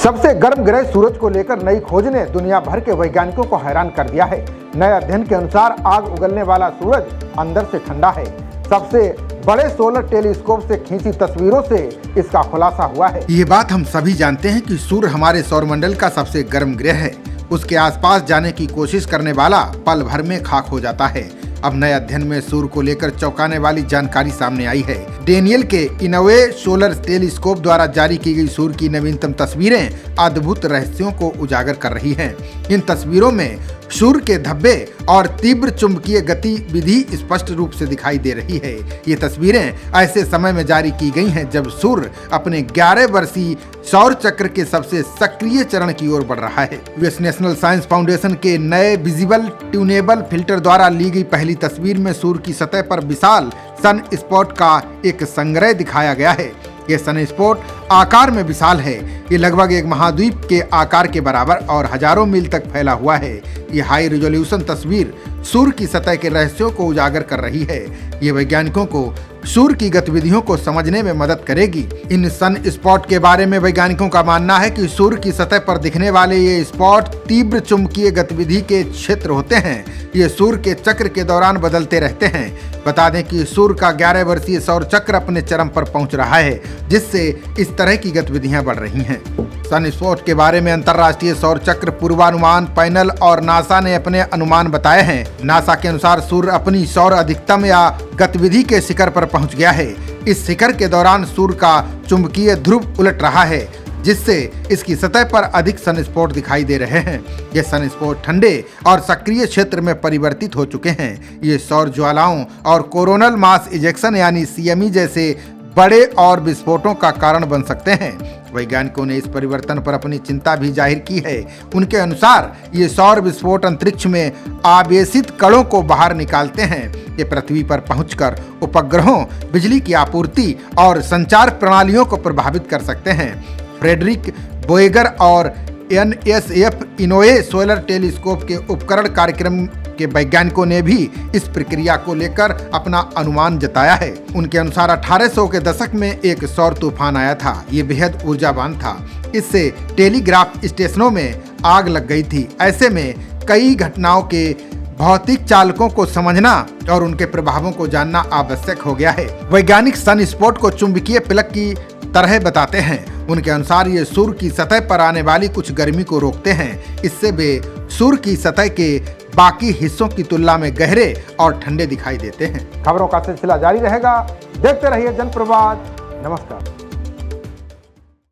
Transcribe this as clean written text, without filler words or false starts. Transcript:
सबसे गर्म ग्रह सूरज को लेकर नई खोज ने दुनिया भर के वैज्ञानिकों को हैरान कर दिया है। नए अध्ययन के अनुसार आग उगलने वाला सूरज अंदर से ठंडा है। सबसे बड़े सोलर टेलीस्कोप से खींची तस्वीरों से इसका खुलासा हुआ है। ये बात हम सभी जानते हैं कि सूर्य हमारे सौरमंडल का सबसे गर्म ग्रह है। उसके आसपास जाने की कोशिश करने वाला पल भर में खाक हो जाता है। अब नए अध्ययन में सूर्य को लेकर चौंकाने वाली जानकारी सामने आई है। डेनियल के इनोवे सोलर टेलीस्कोप द्वारा जारी की गई सूर्य की नवीनतम तस्वीरें अद्भुत रहस्यों को उजागर कर रही हैं। इन तस्वीरों में सूर्य के धब्बे और तीव्र चुंबकीय गतिविधि स्पष्ट रूप से दिखाई दे रही है। ये तस्वीरें ऐसे समय में जारी की गई हैं जब सूर्य अपने 11 वर्षीय सौर चक्र के सबसे सक्रिय चरण की ओर बढ़ रहा है। यूएस नेशनल साइंस फाउंडेशन के नए विजिबल ट्यूनेबल फिल्टर द्वारा ली गई पहली तस्वीर में सूर्य की सतह पर विशाल सन स्पॉट का एक संग्रह दिखाया गया है। ये सन स्पॉट आकार में विशाल है। ये लगभग एक महाद्वीप के आकार के बराबर और हजारों मील तक फैला हुआ है। ये हाई रिजोल्यूशन तस्वीर सूर्य की सतह के रहस्यों को उजागर कर रही है। ये वैज्ञानिकों को सूर्य की गतिविधियों को समझने में मदद करेगी। इन सन स्पॉट के बारे में वैज्ञानिकों का मानना है कि सूर्य की सतह पर दिखने वाले ये स्पॉट तीव्र चुंबकीय गतिविधि के क्षेत्र होते हैं। ये सूर्य के चक्र के दौरान बदलते रहते हैं। बता दें कि सूर्य का 11 वर्षीय सौर चक्र अपने चरम पर पहुंच रहा है, जिससे इस तरह की गतिविधियां बढ़ रही हैं। सन स्पॉट के बारे में अंतर्राष्ट्रीय सौर चक्र पूर्वानुमान पैनल और नासा ने अपने अनुमान बताए हैं। नासा के अनुसार सूर्य अपनी सौर अधिकतम या गतिविधि के शिखर पर पहुंच गया है। इस शिखर के दौरान सूर्य का चुंबकीय ध्रुव उलट रहा है, जिससे इसकी सतह पर अधिक सनस्पॉट दिखाई दे रहे हैं। ये सनस्पॉट ठंडे और सक्रिय क्षेत्र में परिवर्तित हो चुके हैं। ये सौर ज्वालाओं और कोरोनल मास इजेक्शन यानी सीएमई जैसे बड़े और विस्फोटों का कारण बन सकते हैं। वैज्ञानिकों ने इस परिवर्तन पर अपनी चिंता भी जाहिर की है। उनके अनुसार ये सौर विस्फोट अंतरिक्ष में आवेशित कणों को बाहर निकालते हैं। ये पृथ्वी पर पहुंचकर उपग्रहों, बिजली की आपूर्ति और संचार प्रणालियों को प्रभावित कर सकते हैं। फ्रेडरिक बोएगर और एनएसएफ इनोवे सोलर टेलीस्कोप के उपकरण कार्यक्रम के वैज्ञानिकों ने भी इस प्रक्रिया को लेकर अपना अनुमान जताया है। उनके अनुसार 1800 के दशक में एक सौर तूफान आया था। ये बेहद ऊर्जावान था। इससे टेलीग्राफ स्टेशनों में आग लग गई थी। ऐसे में कई घटनाओं के भौतिक चालकों को समझना और उनके प्रभावों को जानना आवश्यक हो गया है। वैज्ञानिक सन स्पॉट को चुंबकीय प्लग की तरह बताते हैं। उनके अनुसार ये सूर्य की सतह पर आने वाली कुछ गर्मी को रोकते हैं। इससे वे सूर्य की सतह के बाकी हिस्सों की तुलना में गहरे और ठंडे दिखाई देते हैं। खबरों का सिलसिला जारी रहेगा। देखते रहिए जनप्रवाद। नमस्कार।